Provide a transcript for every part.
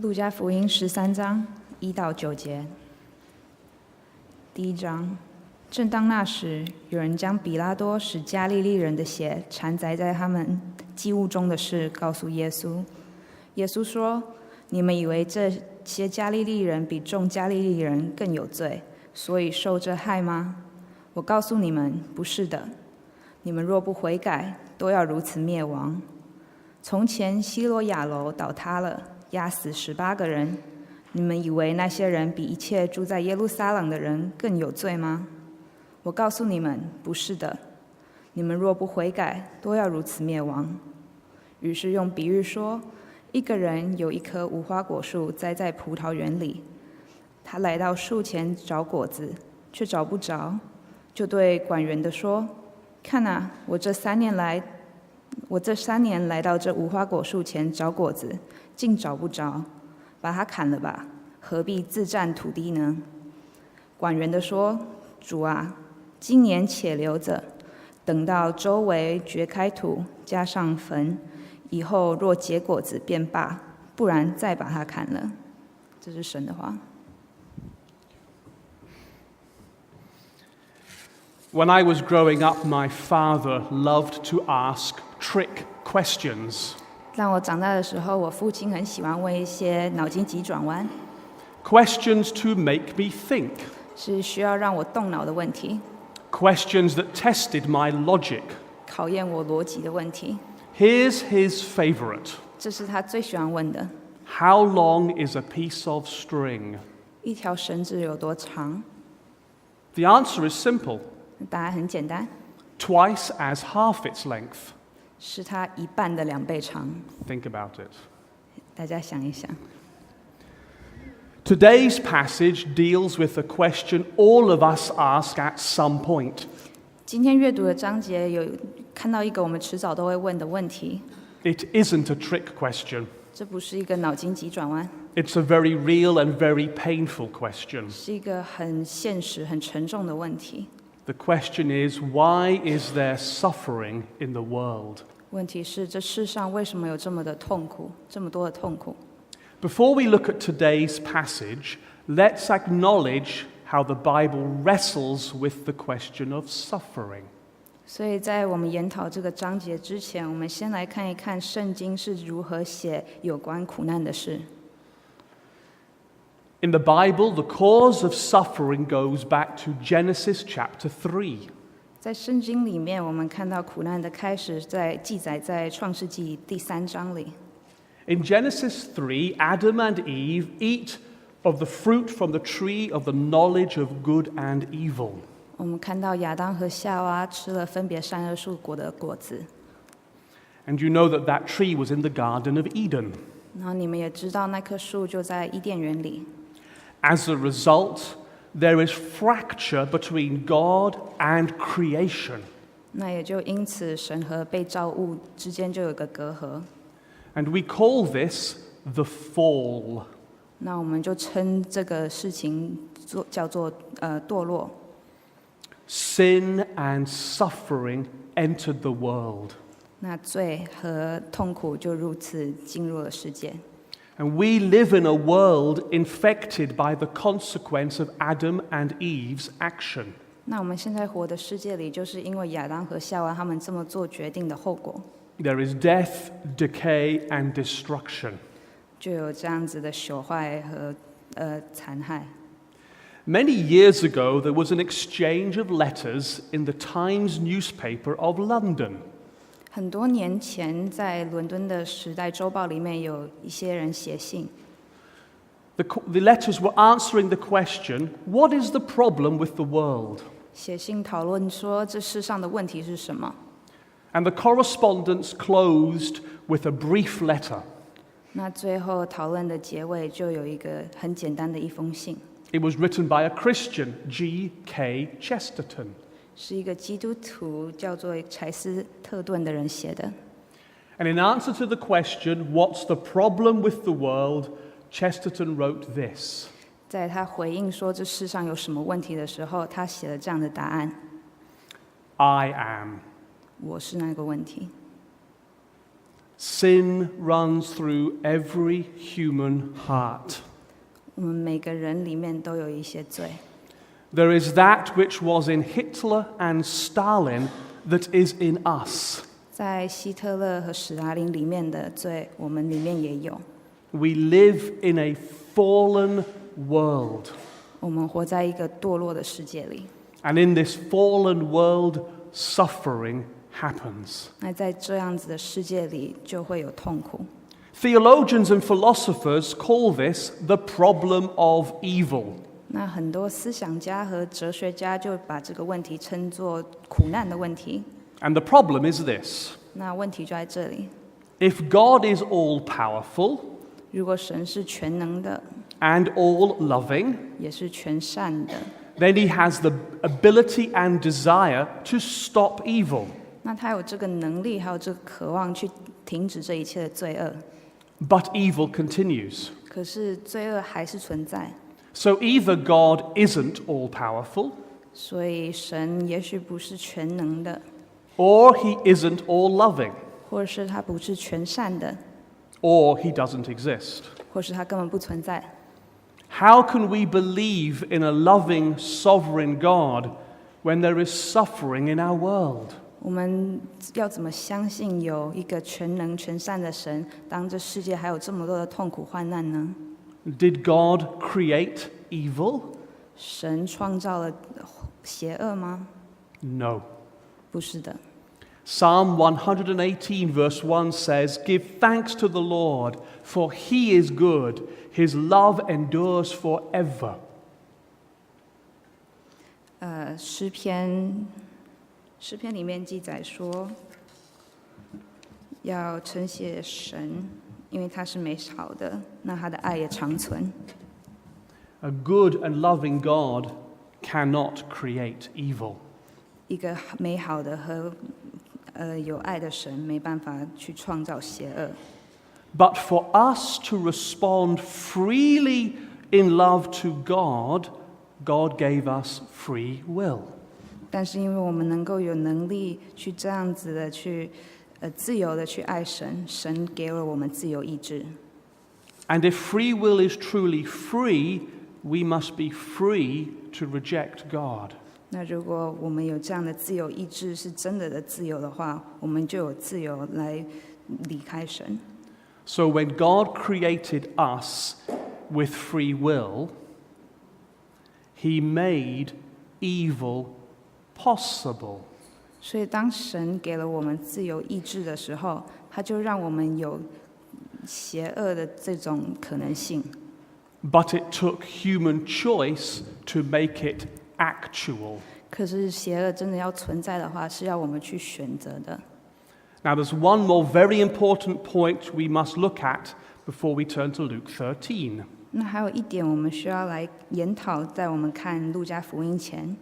路加福音13章1到9节。第1章，正当那时，有人将比拉多使加利利人的血缠载在他们祭物中的事告诉耶稣。耶稣说：“你们以为这些加利利人比众加利利人更有罪，所以受这害吗？我告诉你们，不是的。你们若不悔改，都要如此灭亡。从前希罗亚楼倒塌了，压死18个人。你们以为那些人比一切住在耶路撒冷的人更有罪吗？我告诉你们，不是的。你们若不悔改，都要如此灭亡。”于是用比喻说，一个人有一棵无花果树栽在葡萄园里，他来到树前找果子，却找不着，就对管园的说：“看啊，我这3年来到这无花果树前找果子，竟找不着，把它砍了吧，何必自占土地呢？”管园的说：“主啊，今年且留着，等到周围掘开土，加上坟，以后若结果子便罢，不然再把它砍了。”这是神的话。When I was growing up, my father loved to ask trick questions. 当我长大的时候，我父亲很喜欢问一些脑筋急转弯， Questions to make me think. 是需要让我动脑的问题， Questions that tested my logic. 考验我逻辑的问题。Here's his favorite. 这是他最喜欢问的。 How long is a piece of string? 一条绳子有多长？ The answer is simple. 答案很简单， Twice as half its length. 是它1半的2倍长。 Think about it. 大家想一想。 Today's passage deals with a question all of us ask at some point. 今天阅读的章节有看到一个我们迟早都会问的问题。 It isn't a trick question. 这不是一个脑筋急转弯， It's a very real and very painful question. 是一个很现实、很沉重的问题。 The question is, why is there suffering in the world? 问题是，这世上为什么有这么多的痛苦？ Before we look at today's passage, let's acknowledge how the Bible wrestles with the question of suffering. 所以在我们研讨这个章节之前，我们先来看一看圣经是如何写有关苦难的事。 In the Bible, the cause of suffering goes back to Genesis chapter 3. 在圣经里面，我们看到苦难的开始记载在创世纪第3章里。 In Genesis 3, Adam and Eve eat of the fruit from the tree of the knowledge of good and evil. 我们看到亚当和夏娃吃了分别善恶树果的果子， And you know that that tree was in the Garden of Eden. 然后你们也知道那棵树就在伊甸园里。 As a result, there is fracture between God and creation. 那也就因此，神和被造物之间就有个隔阂。 And we call this the fall. 那我们就称这个事情叫做堕落。 Sin and suffering entered the world. 那罪和痛苦就如此进入了世界。 And we live in a world infected by the consequence of Adam and Eve's action. 那我们现在活的世界里，就是因为亚当和夏娃他们这么做决定的后果， There is death, decay, and destruction. 就有这样子的朽坏和残害。 Many years ago, there was an exchange of letters in the Times newspaper of London. 很多年前，在伦敦的《时代周报》里面，有一些人写信， The letters were answering the question, what is the problem with the world? 写信讨论说这世上的问题是什么。 And the correspondence closed with a brief letter. 那最后讨论的结尾就有一个很简单的一封信， It was written by a Christian, G.K. Chesterton. 是一个基督徒叫做柴斯特顿的人写的。 And in answer to the question, what's the problem with the world, Chesterton wrote this. 在他回应说这世上有什么问题的时候，他写了这样的答案： I am. 我是那个问题。Sin runs through every human heart. 我们每个人里面都有一些罪。There is that which was in Hitler and Stalin that is in us. 在希特勒和史达林里面的罪，我们里面也有。We live in a fallen world. 我们活在一个堕落的世界里。And in this fallen world, suffering happens. 那在这样子的世界里，就会有痛苦。Theologians and philosophers call this the problem of evil. 那很多思想家和哲学家就把这个问题称作苦难的问题。And the problem is this. 那问题就在这里： If God is all-powerful 如果神是全能的， and all-loving, 也是全善的， then he has the ability and desire to stop evil. 那他有这个能力，还有这个渴望去停止这一切的罪恶。 But evil continues. 可是罪恶还是存在， So either God isn't all-powerful, 所以神也许不是全能的， or he isn't all-loving, 或者是他不是全善的， or he doesn't exist. 或是他根本不存在。 How can we believe in a loving, sovereign God when there is suffering in our world? 我们要怎么相信有一个全能全善的神，当这世界还有这么多的痛苦患难呢？ Did God create evil? 神创造了邪恶吗？ No. 不是的。 Psalm 118 verse 1 says, "Give thanks to the Lord, for he is good. His love endures forever." 诗篇里面记载说，要称谢神，因为他是美好的，那他的爱也长存。 A good and loving God cannot create evil. 一个美好的和有爱的神没办法去创造邪恶。 But for us to respond freely in love to God, God gave us free will. 但是因为我们能够有能力去这样子的去自由的去爱神，神给了我们自由意志。 And if free will is truly free, we must be free to reject God. 那如果我们有这样的自由意志，是真的自由的话，我们就有自由来离开神。 So when God created us with free will, he made evil possible. 所以当神给了我们自由意志的时候，他就让我们有邪恶的这种可能性。 But it took human choice to make it actual. 可是邪恶真的要存在的话，是要我们去选择的。 Now there's one more very important point we must look at before we turn to Luke 13. 那还有一点我们需要来研讨，在我们看路加福音前，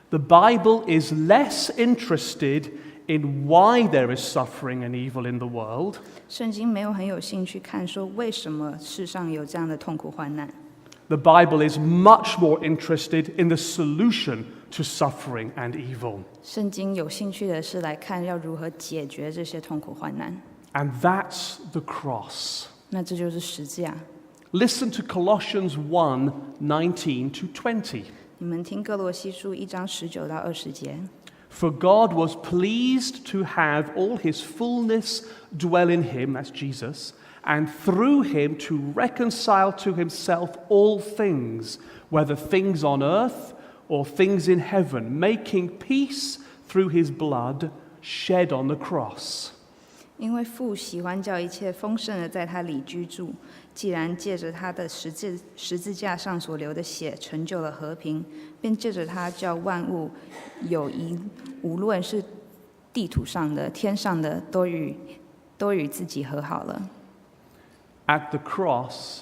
The Bible is less interested in why there is suffering and evil in the world, 圣经没有很有兴趣看说为什么世上有这样的痛苦患难。 the Bible is much more interested in the solution to suffering and evil. 圣经有兴趣的是来看要如何解决这些痛苦患难， And that's the cross. 那这就是十字架。 Listen to Colossians 1:19 to 20. 你们听哥罗西书1章19到20节。 For God was pleased to have all his fullness dwell in him, that's Jesus, and through him to reconcile to himself all things, whether things on earth or things in heaven, making peace through his blood shed on the cross. 因为父喜欢叫一切丰盛的在他里居住，既然借着他的十字架上所流的血成就了和平，便借着他叫万物有一，无论是地土上的、天上的，都与自己和好了。 At the cross,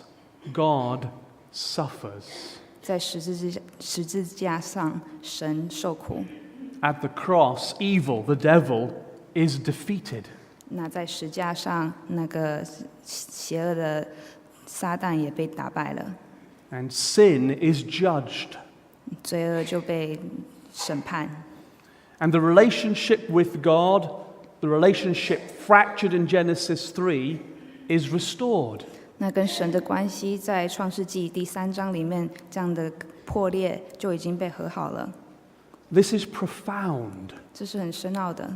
God suffers. 在十字架上，神受苦。 At the cross, evil, the devil, is defeated. 那在十字架上，那个邪恶的撒旦也被打败了， And sin is judged. 罪恶就被审判。 And the relationship with God, the relationship fractured in Genesis 3 is restored. 那跟神的关系在创世纪第3章里面这样的破裂就已经被和好了， This is profound. 这是很深奥的。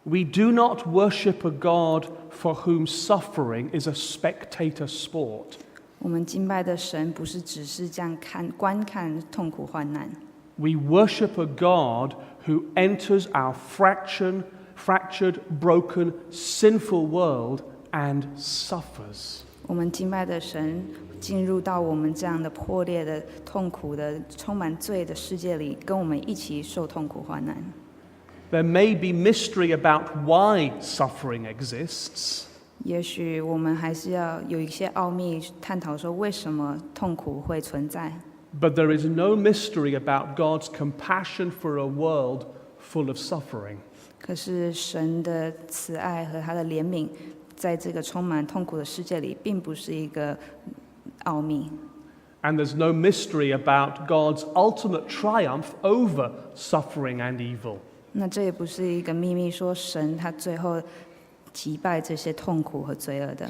We do not worship a God for whom suffering is a spectator sport. 我们敬拜的神不是只是这样观看痛苦患难， We worship a God who enters our fractured, broken, sinful world and suffers. 我们敬拜的神进入到我们这样的破裂的、痛苦的、充满罪的世界里，跟我们一起受痛苦患难。 There may be mystery about why suffering exists, 也许我们还是要有一些奥秘探讨说为什么痛苦会存在， but there is no mystery about God's compassion for a world full of suffering. 可是神的慈爱和他的怜悯，在这个充满痛苦的世界里，并不是一个奥秘。 And there's no mystery about God's ultimate triumph over suffering and evil. 那这也不是一个秘密，说神他最后击败这些痛苦和罪恶的。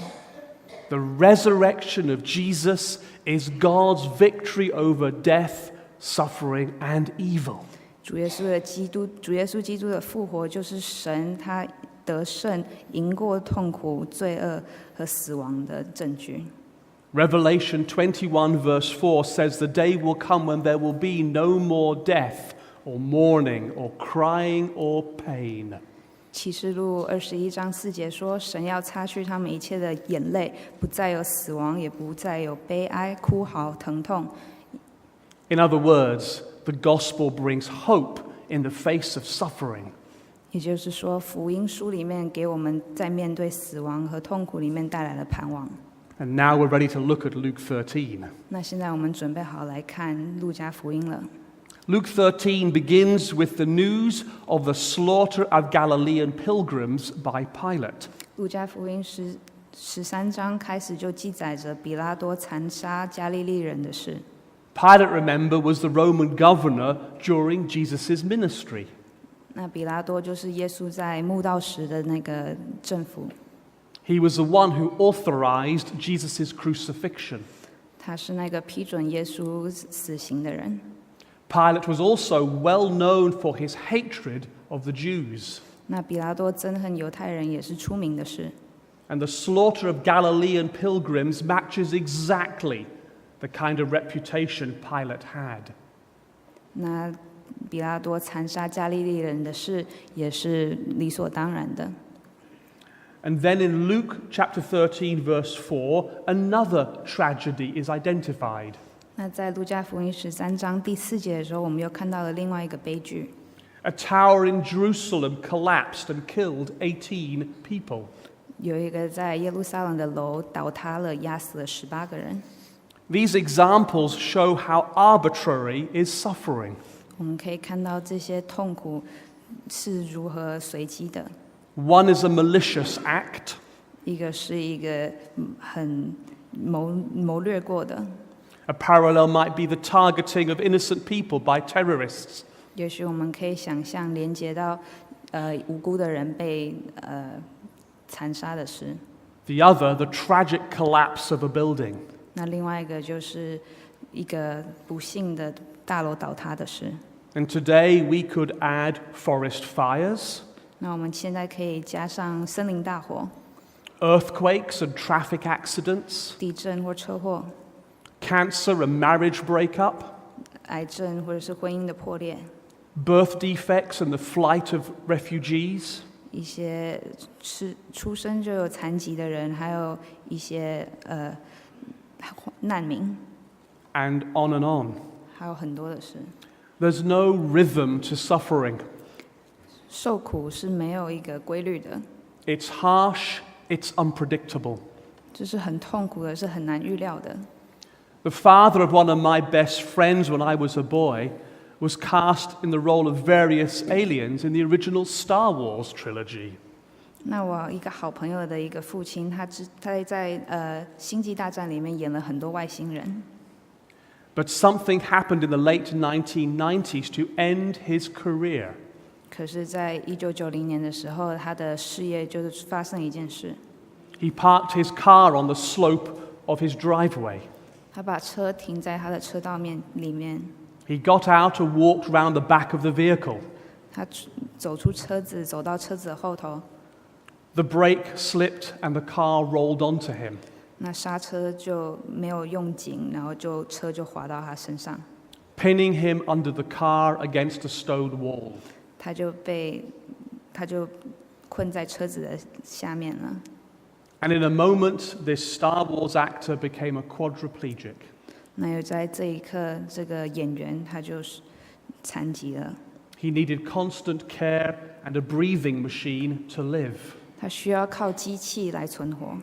The resurrection of Jesus is God's victory over death, suffering, and evil. 主耶稣基督的复活，就是神他得胜、赢过痛苦、罪恶和死亡的证据。 Revelation 21 verse 4 says, "The day will come when there will be no more death, or mourning, or crying, or pain." 启示录21章4节说，神要擦去他们一切的眼泪，不再有死亡，也不再有悲哀、哭嚎、疼痛。 In other words, the gospel brings hope in the face of suffering. 也就是说，福音书里面给我们在面对死亡和痛苦里面带来了盼望。 And now we're ready to look at Luke 13. 那现在我们准备好来看路加福音了。 Luke 13 begins with the news of the slaughter of Galilean pilgrims by Pilate. 路加福音13章开始就记载着比拉多残杀加利利人的事。 Pilate, remember, was the Roman governor during Jesus' ministry. 那比拉多就是耶稣在慕道时的那个政府， He was the one who authorized Jesus' crucifixion. 他是那个批准耶稣死刑的人。 Pilate was also well known for his hatred of the Jews. 那比拉多憎恨犹太人也是出名的事。 And the slaughter of Galilean pilgrims matches exactly the kind of reputation Pilate had. 那比拉多残杀加利利人的事也是理所当然的。 And then in Luke chapter 13 verse 4, another tragedy is identified. 那在路加福音13章第4节的时候，我们又看到了另外一个悲剧。 A tower in Jerusalem collapsed and killed 18 people. 有一个在耶路撒冷的楼倒塌了，压死了18个人。 These examples show how arbitrary is suffering. 我们可以看到这些痛苦是如何随机的。 One is a malicious act. 一个是一个很谋略过的， A parallel might be the targeting of innocent people by terrorists. 也许我们可以想象连接到无辜的人被残杀的事。 The other, the tragic collapse of a building. 那另外一个就是一个不幸的大楼倒塌的事。 And today we could add forest fires, 那我们现在可以加上森林大火、 earthquakes and traffic accidents, 地震或车祸、 cancer and marriage breakup, 癌症或者是婚姻的破裂、 birth defects and the flight of refugees, 一些出生就有残疾的人，还有一些难民， and on. 还有很多的事。 There's no rhythm to suffering. 受苦是没有一个规律的， It's harsh, it's unpredictable. 这是很痛苦的，是很难预料的。 The father of one of my best friends when I was a boy was cast in the role of various aliens in the original Star Wars trilogy. 那我一个好朋友的一个父亲，他在星际大战里面演了很多外星人。 But something happened in the late 1990s to end his career. 可是在1990年的时候，他的事业就是发生一件事， He parked his car on the slope of his driveway. 他把车停在他的车道里面， He got out and walked round the back of the vehicle. 他走出车子，走到车子的后头， The brake slipped and the car rolled onto him. 那刹车就没有用紧，然后车就滑到他身上， Pinning him under the car against a stone wall. 他就困在车子的下面了。 And in a moment, this Star Wars actor became a quadriplegic. 那又在这一刻，这个演员他就是残疾了， He needed constant care and a breathing machine to live. 他需要靠机器来存活。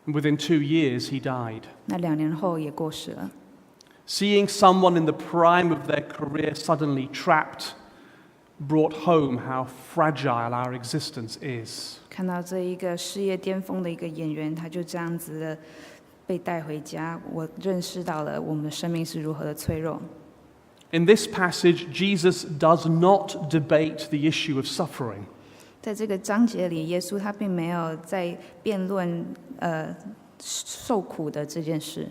And within 2 years, he died. 那2年后也过世了。 Seeing someone in the prime of their career suddenly trapped brought home how fragile our existence is. 看到这一个事业巅峰的一个演员，他就这样子的被带回家，我认识到了我们的生命是如何的脆弱。 In this passage, Jesus does not debate the issue of suffering. 在这个章节里，耶稣他并没有在辩论受苦的这件事。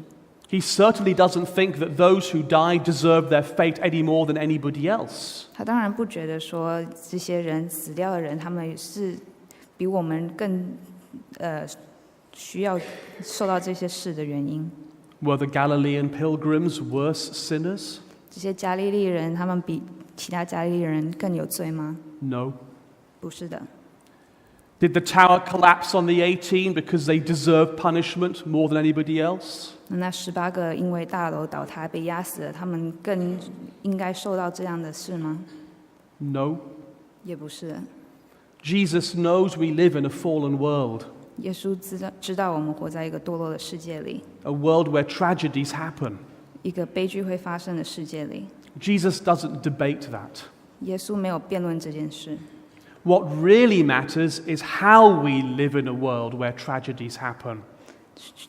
He certainly doesn't think that those who die deserve their fate any more than anybody else. 他当然不觉得说这些人死掉的人，他们是比我们更需要受到这些事的原因。 Were the Galilean pilgrims worse sinners? 这些加利利人，他们比其他加利利人更有罪吗？ No. 不是的。 Did the tower collapse on the 18 because they deserve punishment more than anybody else? 那18个因为大楼倒塌被压死了，他们更应该受到这样的事吗？ No. 也不是的。 Jesus knows we live in a fallen world, 耶稣知道我们活在一个堕落的世界里， a world where tragedies happen. 一个悲剧会发生的世界里。 Jesus doesn't debate that. 耶稣没有辩论这件事。 What really matters is how we live in a world where tragedies happen.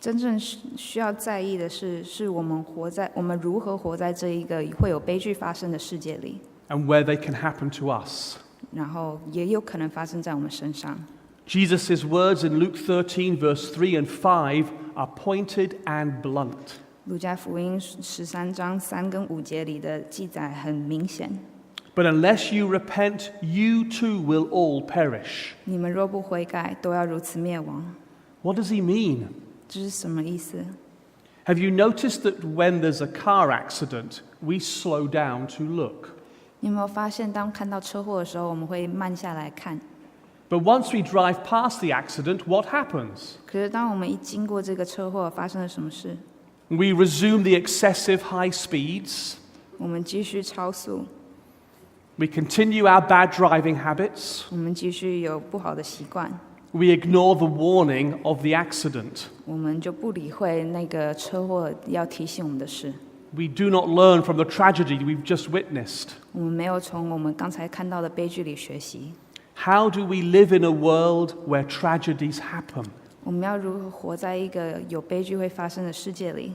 真正需要在意的是我们如何活在这一个会有悲剧发生的世界里， And where they can happen to us. 然后也有可能发生在我们身上。 Jesus' words in Luke 13, verse 3 and 5 are pointed and blunt. 路加福音13章3跟5节里的记载很明显。 But unless you repent, you too will all perish. 你们若不悔改，都要如此灭亡。 What does he mean? 这是什么意思？ Have you noticed that when there's a car accident, we slow down to look? 你有没有发现，当看到车祸的时候，我们会慢下来看？ But once we drive past the accident, what happens? 可是当我们一经过这个车祸，发生了什么事？ We resume the excessive high speeds. 我们继续超速， We continue our bad driving habits. 我们继续有不好的习惯， We ignore the warning of the accident. 我们就不理会那个车祸要提醒我们的事。 We do not learn from the tragedy we've just witnessed. 我们没有从我们刚才看到的悲剧里学习。 How do we live in a world where tragedies happen? 我们要如何活在一个有悲剧会发生的世界里？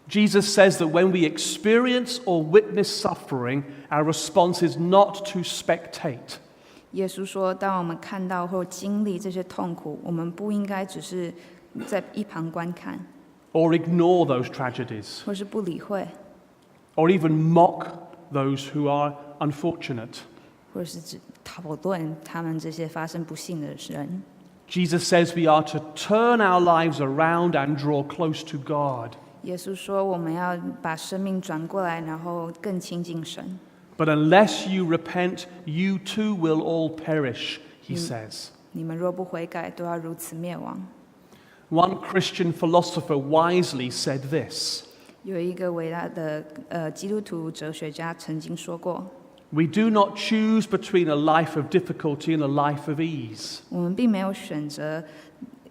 Jesus says that when we experience or witness suffering, our response is not to spectate. 耶稣说，当我们看到或经历这些痛苦，我们不应该只是在一旁观看， Or ignore those tragedies, 或是不理会， or even mock those who are unfortunate. 或是只讨论他们这些发生不幸的人。 Jesus says we are to turn our lives around and draw close to God. 耶稣说，我们要把生命转过来，然后更亲近神。 But unless you repent, you too will all perish, he says. 你们若不悔改，都要如此灭亡。 One Christian philosopher wisely said this: 有一个伟大的基督徒哲学家曾经说过， We do not choose between a life of difficulty and a life of ease. 我们并没有选择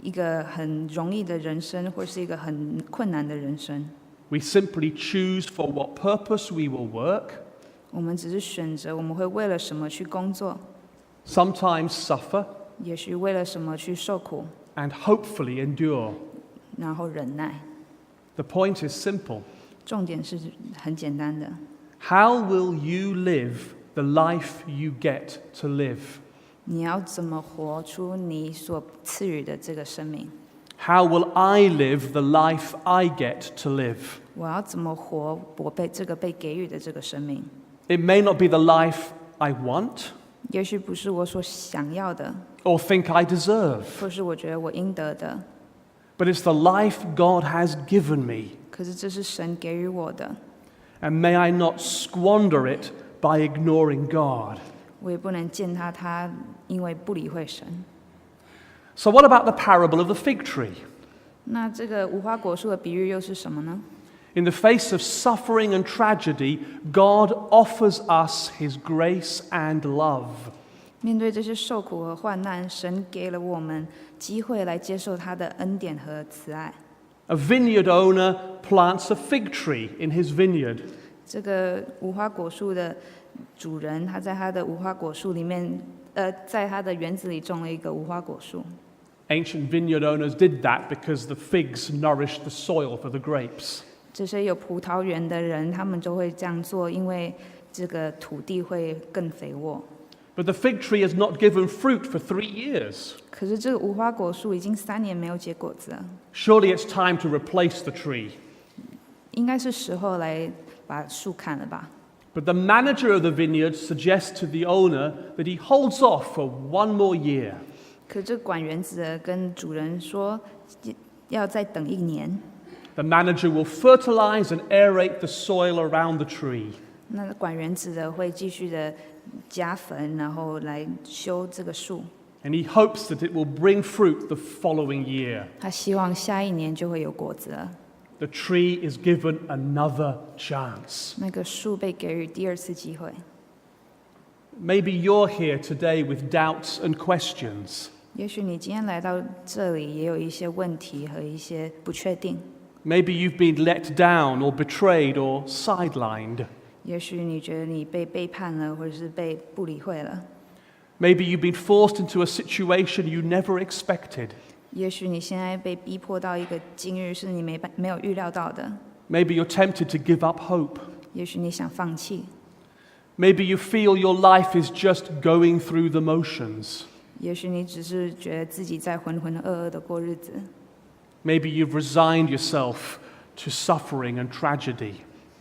一个很容易的人生，或是一个很困难的人生。 We simply choose for what purpose we will work, 我们只是选择我们会为了什么去工作， sometimes suffer, 也许为了什么去受苦， and hopefully endure. 然后忍耐。 The point is simple. 重点是很简单的， How will you live the life you get to live? 你要怎么活出你所赐予的这个生命？ How will I live the life I get to live? 我要怎么活我被给予的这个生命？ It may not be the life I want 也许不是我所想要的， or think I deserve, 或是我觉得我应得的， but it's the life God has given me. 可是这是神给予我的， And may I not squander it by ignoring God. 我也不能践踏它，因为不理会神。 So what about the parable of the fig tree? 那这个无花果树的比喻又是什么呢？ In the face of suffering and tragedy, God offers us His grace and love. 面对这些受苦和患难，神给了我们机会来接受他的恩典和慈爱。 A vineyard owner plants a fig tree in his vineyard. 这个无花果树的主人，他在他的无花果树里面，在他的园子里种了一个无花果树。 Ancient vineyard owners did that because the figs nourished the soil for the grapes. 这些有葡萄园的人，他们就会这样做，因为这个土地会更肥沃。 But the fig tree has not given fruit for 3 years. 可是这个无花果树已经3年没有结果子了， Surely it's time to replace the tree. 应该是时候来把树砍了吧？ But the manager of the vineyard suggests to the owner that he holds off for 1 more year. 可这管园子的跟主人说，要再等1年。 The manager will fertilize and aerate the soil around the tree. 那管园子的会继续的加坟，然后来修这个树。 And he hopes that it will bring fruit the following year. 他希望下1年就会有果子了。 The tree is given another chance. 那个树被给予第2次机会。 Maybe you're here today with doubts and questions. 也许你今天来到这里，也有一些问题和一些不确定。 Maybe you've been let down or betrayed or sidelined. 也许你觉得你被背叛了，或者是被不理会了。 Maybe you've been forced into a situation you never expected. 也许你现在被逼迫到一个境遇是你没有预料到的。 Maybe you're tempted to give up hope. 也许你想放弃。 Maybe you feel your life is just going through the motions. 也许你只是觉得自己在浑浑噩噩的过日子。 Maybe you've resigned yourself to suffering and tragedy.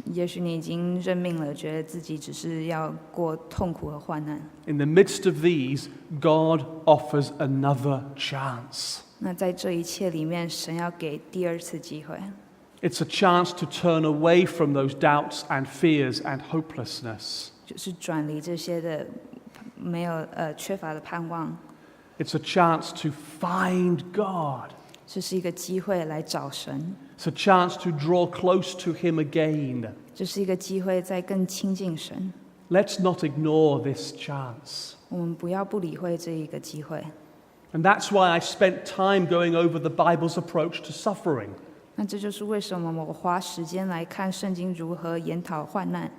也许你已经认命了，觉得自己只是要过痛苦和患难。 In the midst of these, God offers another chance. 那在这一切里面，神要给第2次机会。 It's a chance to turn away from those doubts and fears and hopelessness. 就是转离这些的没有缺乏的盼望。 It's a chance to find God. 这是一个机会来找神， It's a chance to draw close to Him again. 这是一个机会再更亲近神。 Let's not ignore this chance. 我们不要不理会这一个机会。 And that's why I spent time going over the Bible's approach to suffering. 那这就是为什么我花时间来看圣经如何研讨患难。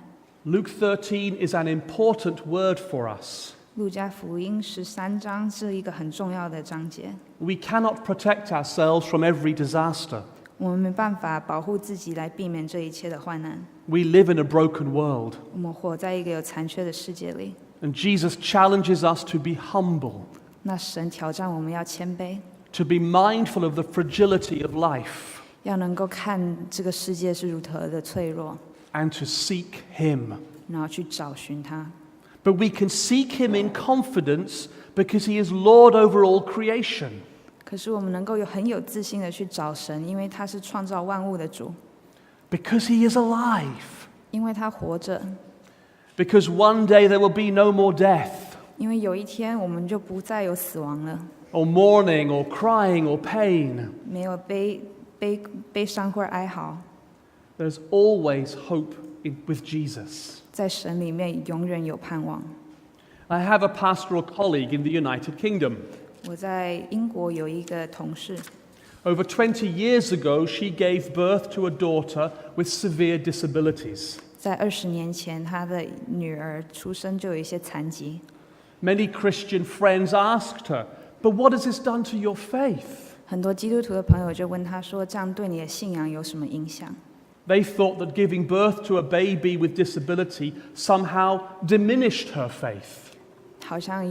Luke 13 is an important word for us. 路加福音13章是一个很重要的章节。 We cannot protect ourselves from every disaster. 我们没办法保护自己来避免这一切的患难。 We live in a broken world. 我们活在一个有残缺的世界里。 And Jesus challenges us to be humble, 那神挑战我们要谦卑， to be mindful of the fragility of life, 要能够看这个世界是如何的脆弱， and to seek Him. 然后去找寻他。 But we can seek Him in confidence because He is Lord over all creation. 可是我们能够很有自信的去找神，因为他是创造万物的主， Because He is alive. 因为他活着， Because one day there will be no more death, 因为有一天我们就不再有死亡了， or mourning, or crying, or pain. 没有悲伤或哀嚎， There's always hope with Jesus. 在神里面永远有盼望。 I have a pastoral colleague in the United Kingdom. 我在英国有一个同事， Over 20 years ago, she gave birth to a daughter with severe disabilities. 在20年前，他的女儿出生就有一些残疾。 Many Christian friends asked her, "But what has this done to your faith?" 很多基督徒的朋友就问他说：“这样对你的信仰有什么影响？” They thought that giving birth to a baby with disability somehow diminished her faith. 好像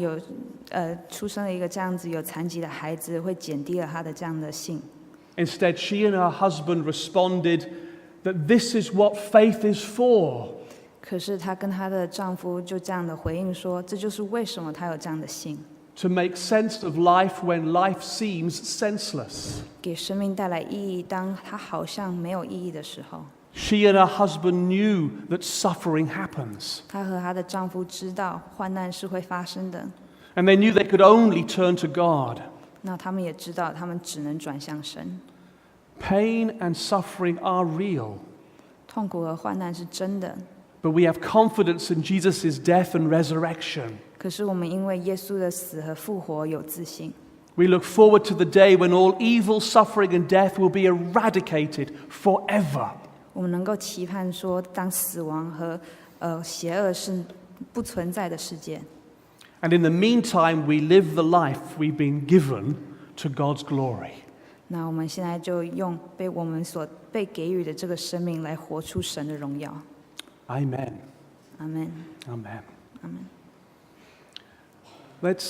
出生了一个这样子有残疾的孩子，会减低了他的这样的信。 Instead, she and her husband responded that this is what faith is for. 可是她跟她的丈夫就这样的回应说，这就是为什么她有这样的信， To make sense of life when life seems senseless. 给生命带来意义，当它好像没有意义的时候。 She and her husband knew that suffering happens. 她和她的丈夫知道患难是会发生的， And they knew they could only turn to God. 那他们也知道他们只能转向神。 Pain and suffering are real. 痛苦和患难是真的， But we have confidence in Jesus' death and resurrection. 可是我们因为耶稣的死和复活有自信。 We look forward to the day when all evil, suffering, and death will be eradicated forever. 我们能够期盼说，当死亡和邪恶是不存在的世界。 And in the meantime, we live the life we've been given to God's glory. 那我们现在就用我们所被给予的这个生命来活出神的荣耀。 Amen. Amen. Amen. Amen. Let's